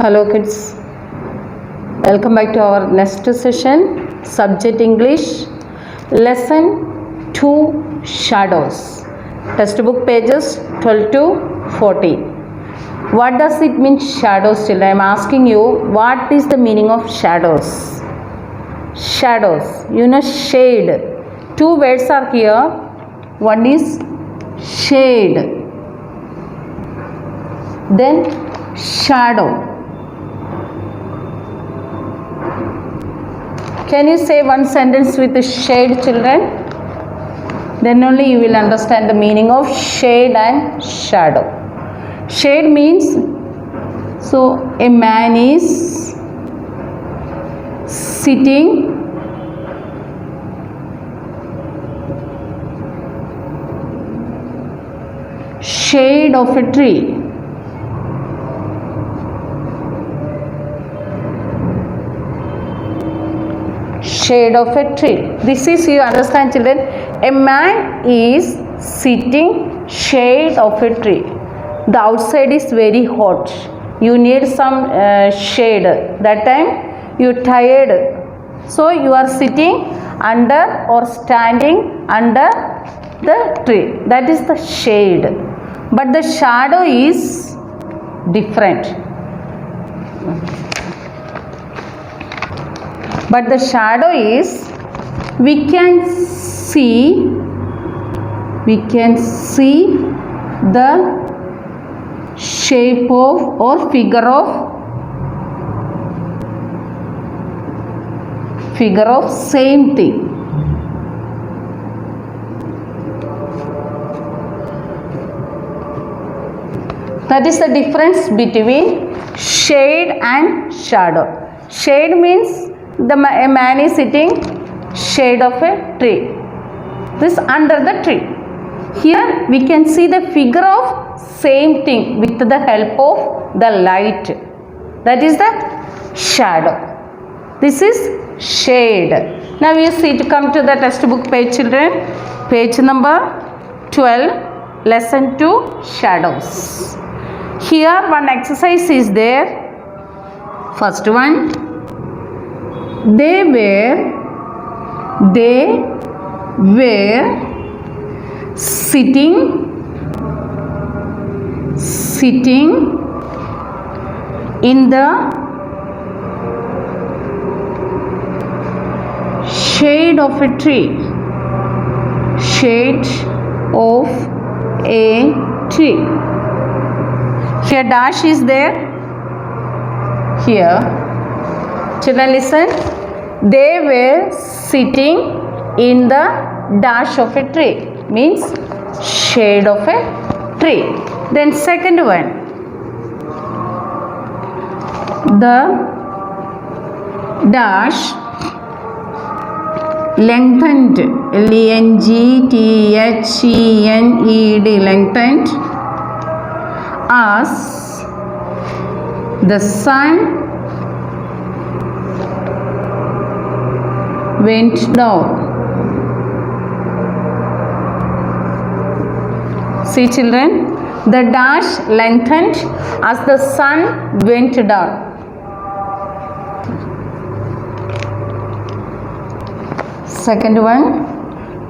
Hello kids, welcome back to our next session, subject English, lesson 2 shadows, textbook pages 12 to 14. What does it mean shadows children? I am asking you, what is the meaning of shadows? Shadows, shade. Two words are here. One is shade, then shadow. Can you say one sentence with the shade children? Then only you will understand the meaning of shade and shadow. Shade means, so a man is sitting shade of a tree. Shade of a tree. This is, you understand children, a man is sitting shade of a tree. The outside is very hot. You need some shade. That time you tired. So you are sitting under or standing under the tree. That is the shade. But the shadow is different. But the shadow is, we can see the shape of or figure of same thing. That is the difference between shade and shadow. Shade means a man is sitting shade of a tree. This under the tree. Here we can see the figure of same thing with the help of the light. That is the shadow. This is shade. Now you see, to come to the textbook page children. Page number 12, lesson 2, shadows. Here one exercise is there. First one. They were sitting in the shade of a tree. Shade of a tree. Here dash is there. Here. Children listen. They were sitting in the dash of a tree. Means shade of a tree. Then second one. The dash lengthened. L-E-N-G-T-H-E-N-E-D. Lengthened. As the sun went down. See children, the dash lengthened as the sun went down. Second one,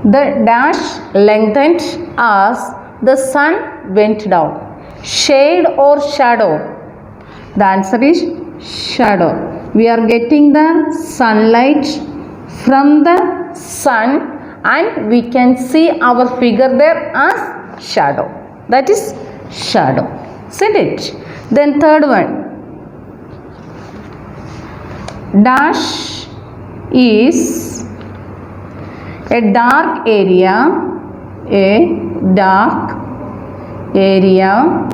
the dash lengthened as the sun went down. Shade or shadow? The answer is shadow. We are getting the sunlight from the sun and we can see our figure there as shadow. That is shadow. Isn't it? Then third one. Dash is a dark area. A dark area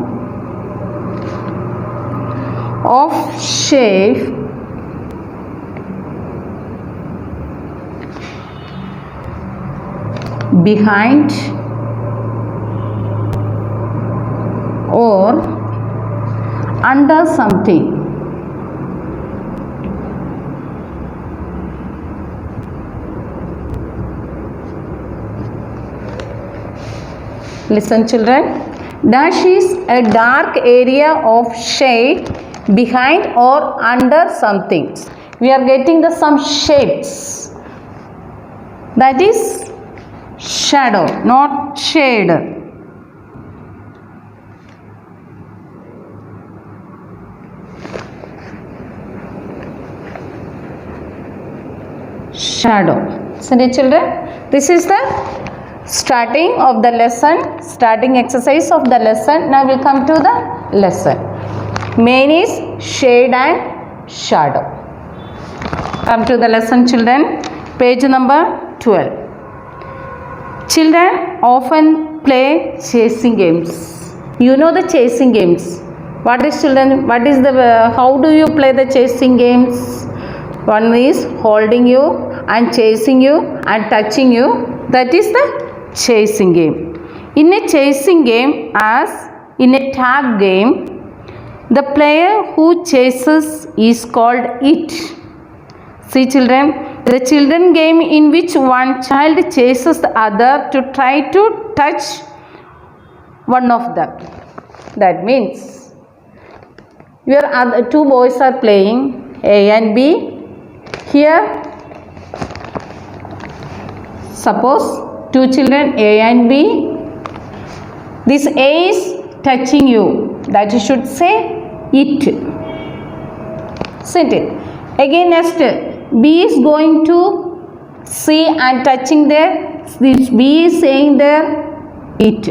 of shape behind or under something. Listen children. Dash is a dark area of shade behind or under something. We are getting the some shapes. That is shadow, not shade. Shadow. So, dear children, this is the starting of the lesson, starting exercise of the lesson. Now we come to the lesson. Main is shade and shadow. Come to the lesson, children. Page number 12. Children often play chasing games. You know the chasing games. What is, children? What is the how do you play the chasing games? One is holding you and chasing you and touching you. That is the chasing game. In a chasing game, as in a tag game, the player who chases is called it. See, children, the children game in which one child chases the other to try to touch one of them. That means your other two boys are playing A and B. Here, suppose two children A and B. This A is touching you. That you should say it. Isn't it? Again, next B is going to C and touching there. This B is saying there it.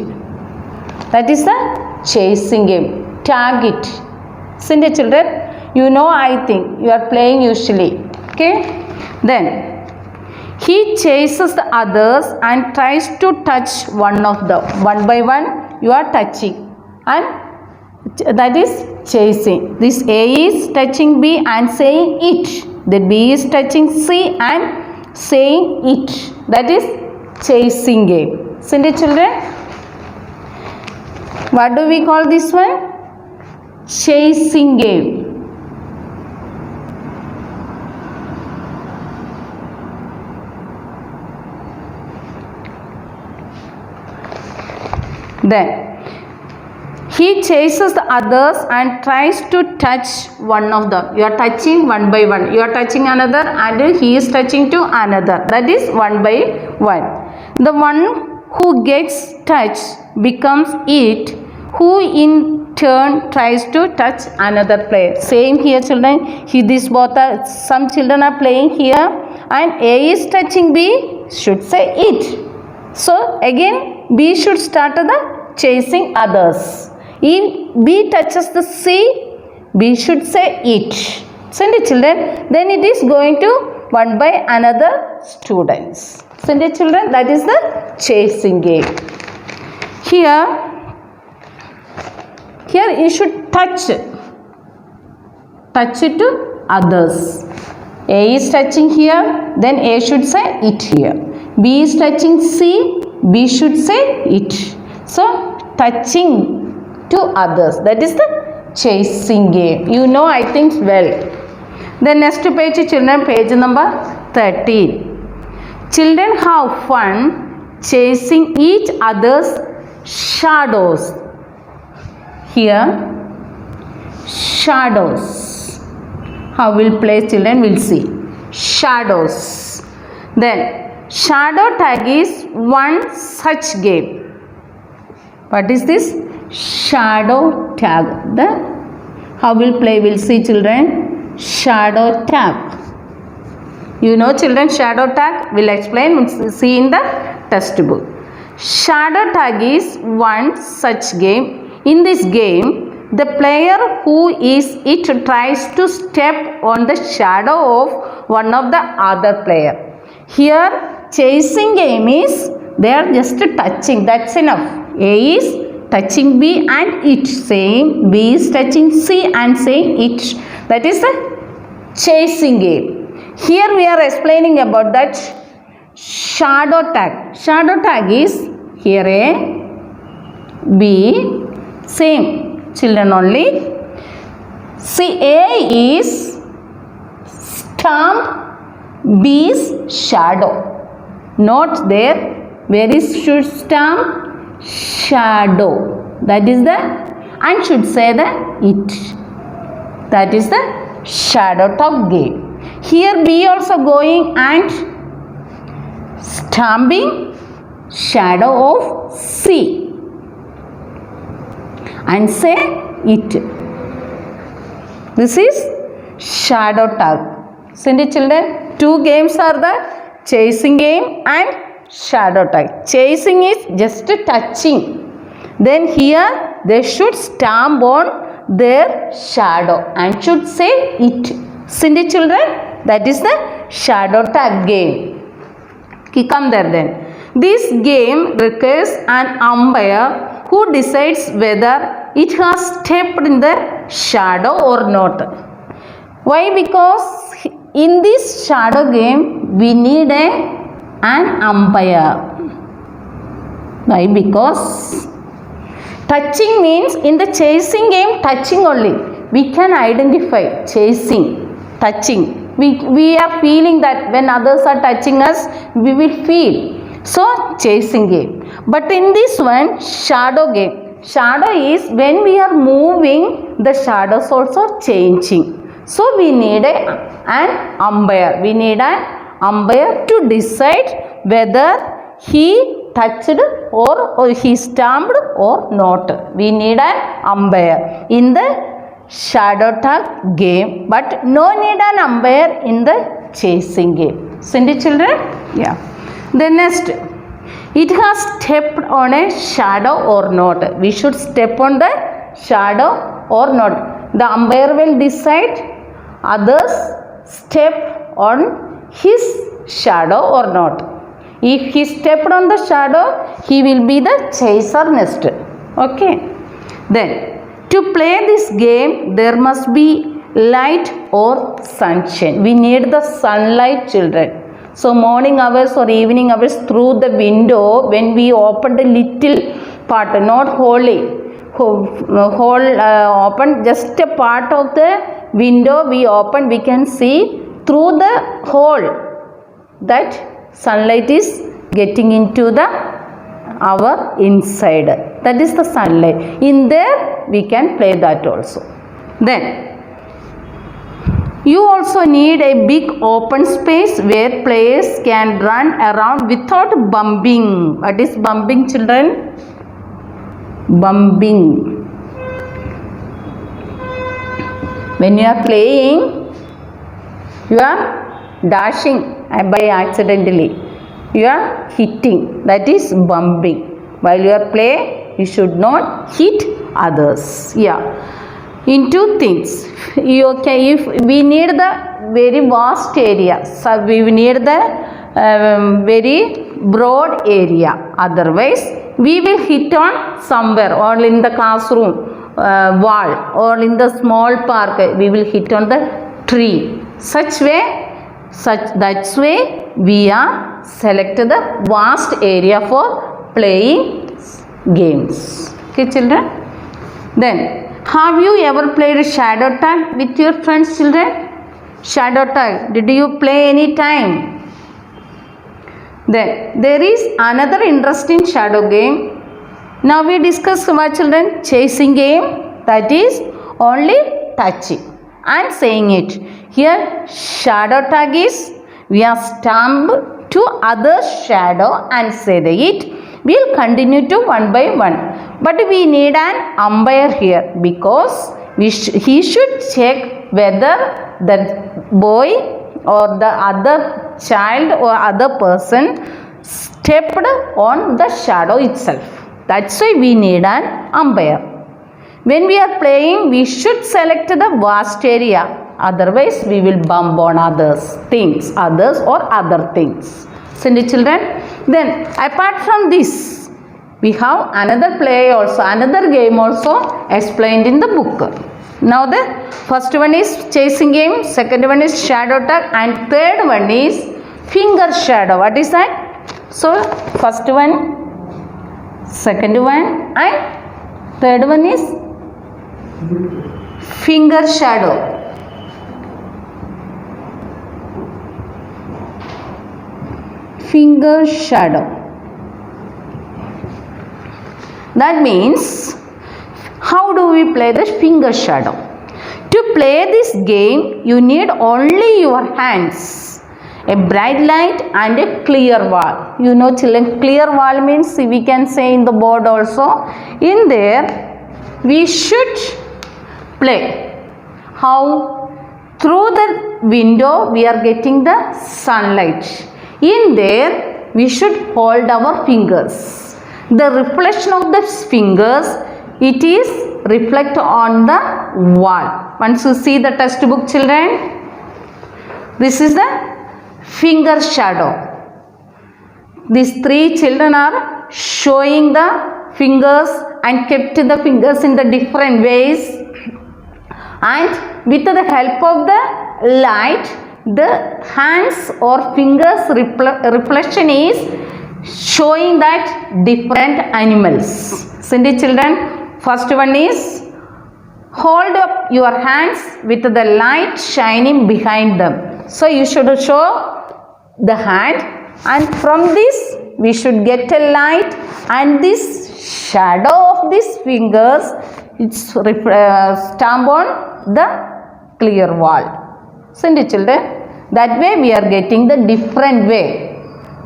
That is the chasing game. Tag it. Isn't it, children? You know, I think you are playing usually. Okay, then he chases the others and tries to touch one of them. One by one you are touching, and that is chasing. This A is touching B and saying it. The B is touching C and saying it. That is chasing game. Isn't it, children? What do we call this one? Chasing game. Then he chases the others and tries to touch one of them. You are touching one by one. You are touching another and he is touching to another. That is one by one. The one who gets touched becomes it, who in turn tries to touch another player. Same here, children. These both are, some children are playing here and A is touching B, should say it. So again B should start the chasing others. If B touches the C, B should say it. Isn't it, children? Then it is going to one by another students. Isn't it, children? That is the chasing game. Here you should touch it to others. A is touching here, then A should say it here. B is touching C, B should say it. So, touching to others. That is the chasing game. You know, I think well. The next page, children, page number 13. Children have fun chasing each other's shadows. Here, shadows. How will play, children? We'll see. Shadows. Then, shadow tag is one such game. What is this? Shadow tag. How will play? We'll see, children. Shadow tag. You know, children, shadow tag. We'll explain. We'll see in the textbook. Shadow tag is one such game. In this game, the player who is it tries to step on the shadow of one of the other player. Here, chasing game is they are just touching. That's enough. A is touching B and it saying, B is touching C and saying it. That is the chasing game. Here we are explaining about that shadow tag. Shadow tag is here A, B, same children only. See, A is stamp B's shadow. Not there. Where is should stamp? Shadow. That is the and should say the it. That is the shadow tug game. Here B also going and stamping shadow of C and say it. This is shadow tug. Isn't it, children? Two games are the chasing game and shadow tug. Chasing is just touching. Then here they should stamp on their shadow and should say it. Isn't it, children? That is the shadow tug game. Come there then. This game requires an umpire who decides whether it has stepped in the shadow or not. Why? Because in this shadow game we need an umpire. Why? Because touching means in the chasing game touching only. We can identify chasing, touching. We are feeling that when others are touching us, we will feel. So, chasing game. But in this one, shadow game. Shadow is when we are moving, the shadows also changing. So, we need an umpire. We need an umpire to decide whether he touched or he stamped or not. We need an umpire in the shadow tug game, but no need an umpire in the chasing game. Isn't it, children? Yeah. Then next, it has stepped on a shadow or not. We should step on the shadow or not. The umpire will decide others step on his shadow or not. If he stepped on the shadow, he will be the chaser next. Okay. Then, to play this game, there must be light or sunshine. We need the sunlight, children. So, morning hours or evening hours through the window, when we open the little part, not wholly, open just a part of the window we open, we can see through the hole that sunlight is getting into our inside. That is the sunlight. In there we can play that also. Then you also need a big open space where players can run around without bumping. What is bumping, children? Bumping. When you are playing, you are dashing by accidentally. You are hitting. That is bumping. While you are playing, you should not hit others. Yeah. Into things. If we need the very vast area, so we need the very broad area. Otherwise, we will hit on somewhere, or in the classroom wall, or in the small park. We will hit on the tree. That's way we are selected the vast area for playing games. Okay, children. Then, have you ever played shadow tag with your friends, children? Shadow tag. Did you play any time? Then there is another interesting shadow game. Now we discuss what, children? Chasing game. That is only touching and saying it. Here shadow tag is we are stamped to other shadow and say it. We will continue to one by one. But we need an umpire here because he should check whether the boy or the other child or other person stepped on the shadow itself. That's why we need an umpire. When we are playing, we should select the vast area. Otherwise, we will bump on others or other things. Isn't it, children? Then, apart from this, we have another play also, another game also explained in the book. Now, the first one is chasing game, second one is shadow tag, and third one is finger shadow. What is that? So, first one, second one, and third one is finger shadow. Finger shadow. That means, how do we play the finger shadow? To play this game, you need only your hands, a bright light and a clear wall. You know children, clear wall means we can say in the board also. In there, we should play. How? Through the window, we are getting the sunlight. In there, we should hold our fingers. The reflection of the fingers, it is reflect on the wall. Once you see the textbook, children, this is the finger shadow. These three children are showing the fingers and kept the fingers in the different ways, and with the help of the light, the hands or fingers reflection is showing that different animals. Cindy children, first one is hold up your hands with the light shining behind them. So you should show the hand, and from this we should get a light, and this shadow of these fingers, it's stamp on the clear wall. Cindy children, that way we are getting the different way.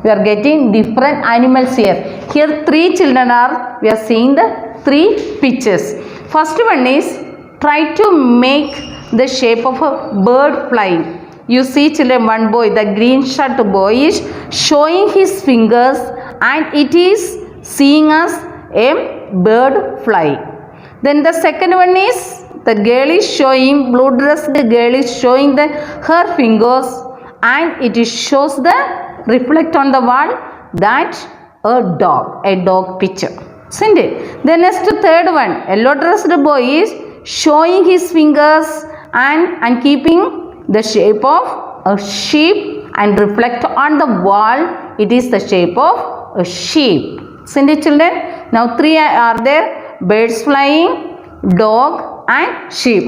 We are getting different animals here. Here three children are, we are seeing the three pictures. First one is try to make the shape of a bird flying. You see children, one boy, the green shirt boy is showing his fingers, and it is seeing us a bird flying. Then the second one is the girl is showing, blue dress, the girl is showing her fingers, and it shows the reflect on the wall that a dog picture. Isn't it? The next third one, yellow dressed boy is showing his fingers and keeping the shape of a sheep, and reflect on the wall, it is the shape of a sheep. Isn't it children? Now three are there, birds flying, dog and sheep.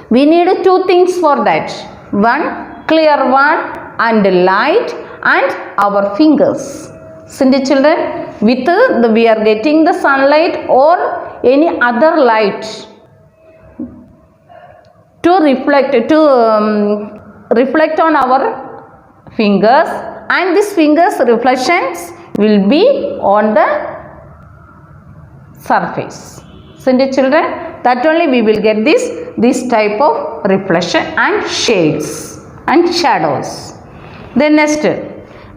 We need two things for that. One, clear wall and light, and our fingers. Cindy children, with we are getting the sunlight or any other light to reflect on our fingers, and these fingers reflections will be on the surface. Cindy children, that only we will get this type of reflection and shades and shadows. Then next,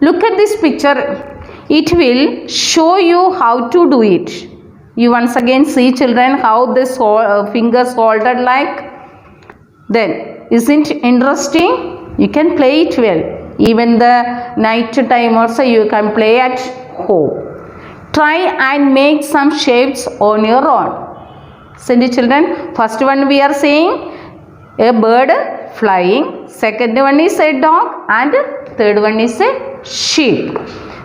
look at this picture. It will show you how to do it. You once again see children how this fingers folded like. Then isn't interesting? You can play it well. Even the night time also you can play at home. Try and make some shapes on your own. Cindy children, first one we are saying a bird flying, second one is a dog, and third one is a sheep.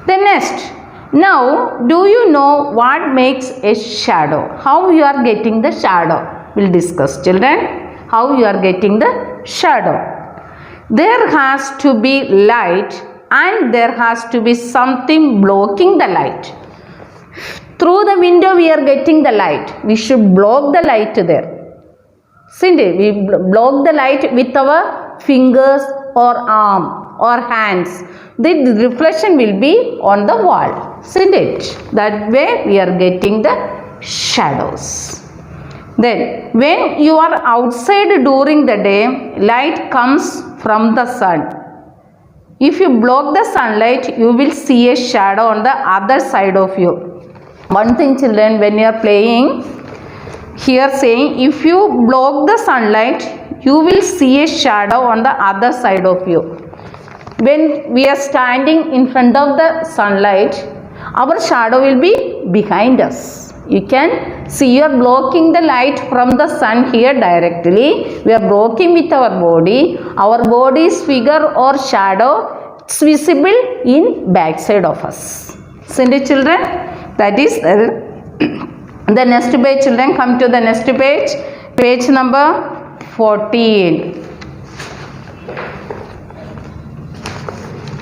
Then next, now do you know what makes a shadow? How you are getting the shadow? We'll discuss children, how you are getting the shadow. There has to be light, and there has to be something blocking the light. Through the window we are getting the light. We should block the light there. Cindy, we block the light with our fingers or arm or hands. The reflection will be on the wall. Cindy, that way we are getting the shadows. Then when you are outside during the day, light comes from the sun. If you block the sunlight, you will see a shadow on the other side of you. One thing children, when you are playing, here saying if you block the sunlight, you will see a shadow on the other side of you. When we are standing in front of the sunlight, our shadow will be behind us. You can see you are blocking the light from the sun here directly. We are blocking with our body. Our body's figure or shadow is visible in back side of us. Cindy children, that is the next page children. Come to the next page, page number 14.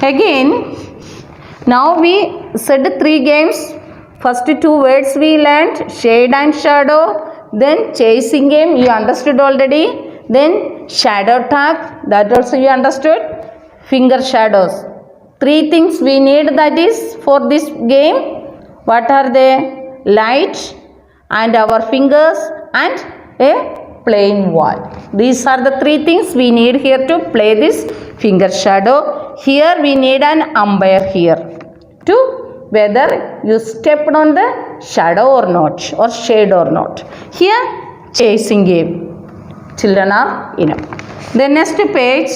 Again, now we said three games. First two words we learned, shade and shadow. Then chasing game, you understood already. Then shadow tag, that also you understood. Finger shadows. 3 things we need, that is for this game. What are they? Light and our fingers and a plain wall. These are the 3 things we need here to play this finger shadow. Here we need an umpire here to whether you stepped on the shadow or not, or shade or not. Here chasing game. Children are enough. The next page.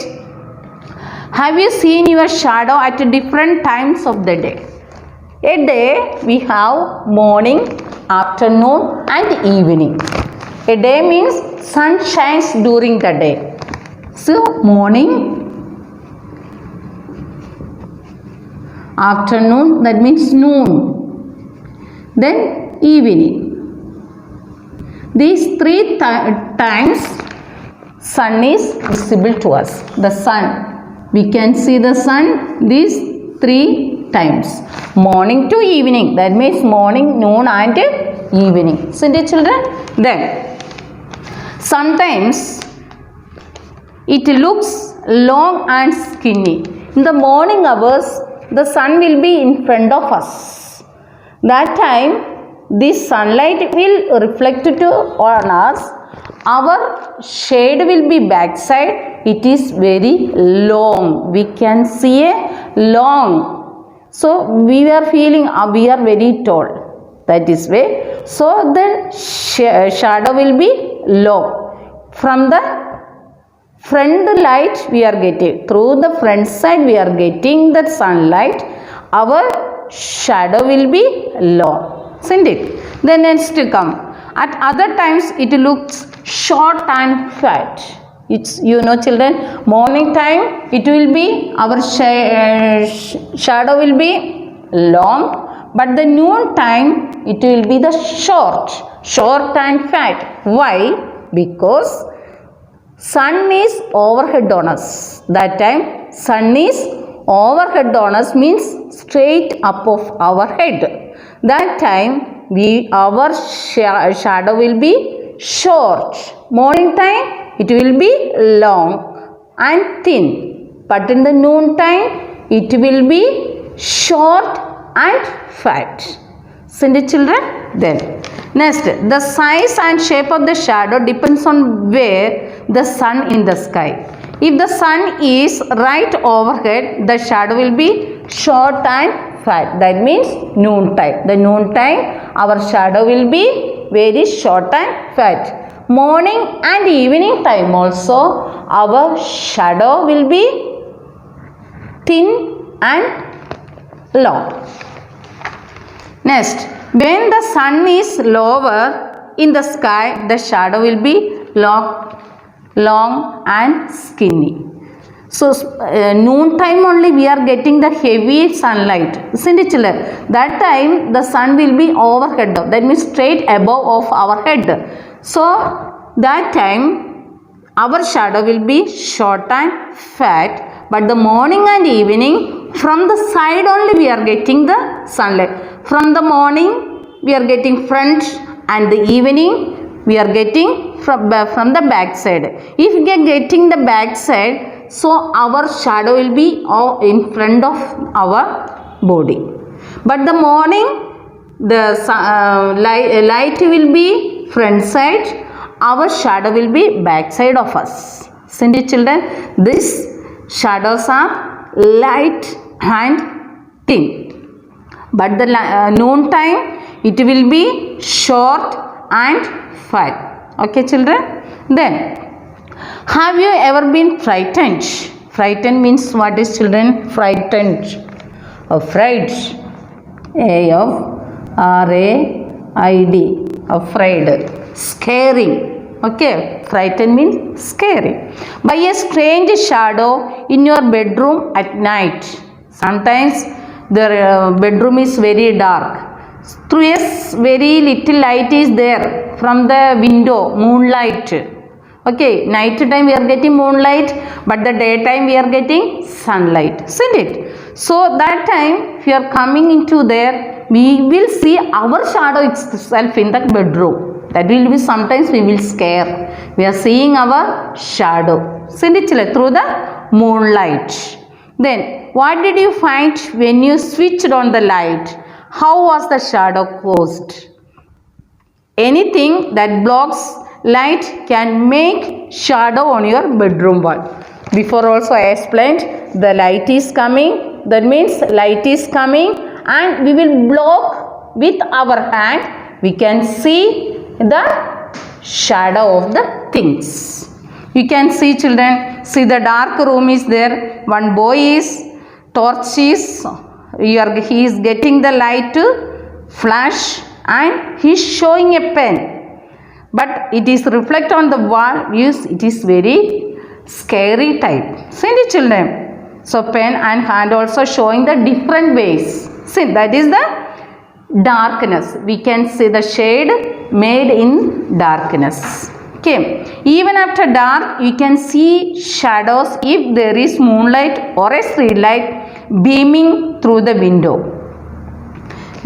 Have you seen your shadow at different times of the day? A day we have morning, afternoon and evening. A day means sun shines during the day. So morning, afternoon, that means noon. Then evening. These 3 times sun is visible to us. The sun. We can see the sun these 3 times. Morning to evening. That means morning, noon and evening. Isn't it, children? Then sometimes it looks long and skinny. In the morning hours, the sun will be in front of us. That time, this sunlight will reflect on us. Our shade will be backside. It is very long. We can see a long. So we are feeling we are very tall. That is way. So the shadow will be low. From the front light we are getting, through the front side we are getting the sunlight. Our shadow will be low. Isn't it? Then next to come. At other times it looks short and fat. It's, you know, children, morning time it will be, our shadow will be long, but the noon time it will be the short and fat. Why? Because sun is overhead on us. That time sun is overhead on us means straight up of our head. That time our shadow will be short. Morning time it will be long and thin. But in the noon time it will be short and fat. Isn't it, children? Then next, the size and shape of the shadow depends on where the sun in the sky. If the sun is right overhead, the shadow will be short and fat. That means noon time. The noon time our shadow will be very short and fat. Morning and evening time also our shadow will be thin and long. Next, when the sun is lower in the sky, the shadow will be long and skinny. So noon time only we are getting the heavy sunlight. Isn't it, children? That time the sun will be overhead. That means straight above of our head. So that time our shadow will be short and fat. But the morning and evening, from the side only we are getting the sunlight. From the morning we are getting front, and the evening we are getting from the back side. If we are getting the back side, so our shadow will be in front of our body. But the morning the light will be front side, our shadow will be back side of us. Isn't it, children? These shadows are light and thin. But the noon time it will be short and fat. Okay, children? Then, have you ever been frightened? Frightened means what is, children? Frightened. Afraid. A-F-R-A-I-D. Afraid. Scaring. Okay, frightened means scary. By a strange shadow in your bedroom at night. Sometimes the bedroom is very dark. Through a very little light is there from the window, moonlight. Okay, night time we are getting moonlight, but the daytime we are getting sunlight. Isn't it? So that time if you are coming into there, we will see our shadow itself in the bedroom. That will be sometimes we will scare. We are seeing our shadow. Isn't it, children? Through the moonlight. Then, what did you find when you switched on the light? How was the shadow caused? Anything that blocks light can make shadow on your bedroom wall. Before also I explained the light is coming. That means light is coming and we will block with our hand. We can see the shadow of the things. You can see, children, see the dark room is there. One boy is torch is he is getting the light to flash and he is showing a pen. But it is reflect on the wall. Yes, it is very scary type. See the children. So pen and hand also showing the different ways. See, that is the darkness. We can see the shade made in darkness. Okay. Even after dark, you can see shadows if there is moonlight or a street light beaming through the window.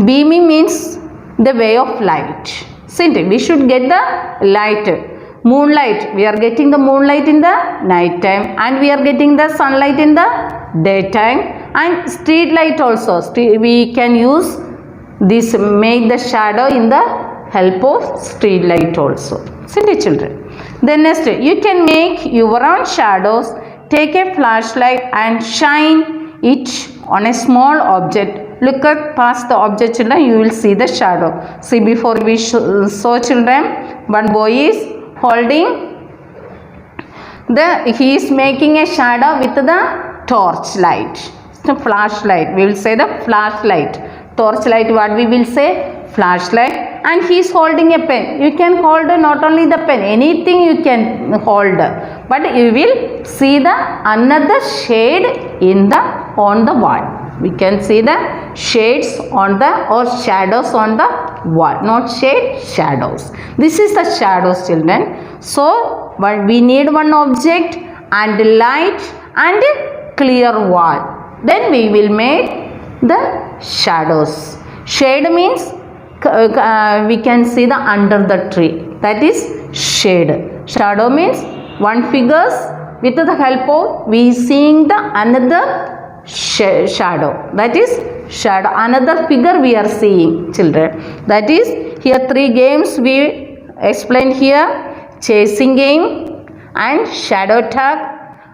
Beaming means the way of light. See, we should get the light. Moonlight, we are getting the moonlight in the night time and we are getting the sunlight in the daytime, and street light also. We can use this, make the shadow in the help of street light also. See the children. Then next, you can make your own shadows. Take a flashlight and shine it on a small object. Look at past the object, children, you will see the shadow. See, before we saw, children, one boy is holding he is making a shadow with the torch light. The flashlight, we will say the flashlight. Torch light, what we will say? Flashlight. And he is holding a pen. You can hold not only the pen, anything you can hold, but you will see the another shade in the on the wall. We can see the shades on the or shadows on the wall, not shade, shadows. This is the shadows, children. So, but we need one object and light and a clear wall. Then we will make the shadows. Shade means we can see the under the tree. That is shade. Shadow means one figures with the help of we seeing the another shadow. That is shadow. Another figure we are seeing, children. That is here 3 games we explained here. Chasing game and shadow tag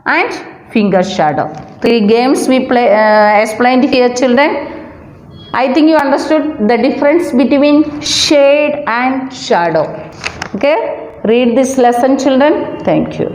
and finger shadow. 3 games we explained here, children. I think you understood the difference between shade and shadow. Okay. Read this lesson, children. Thank you.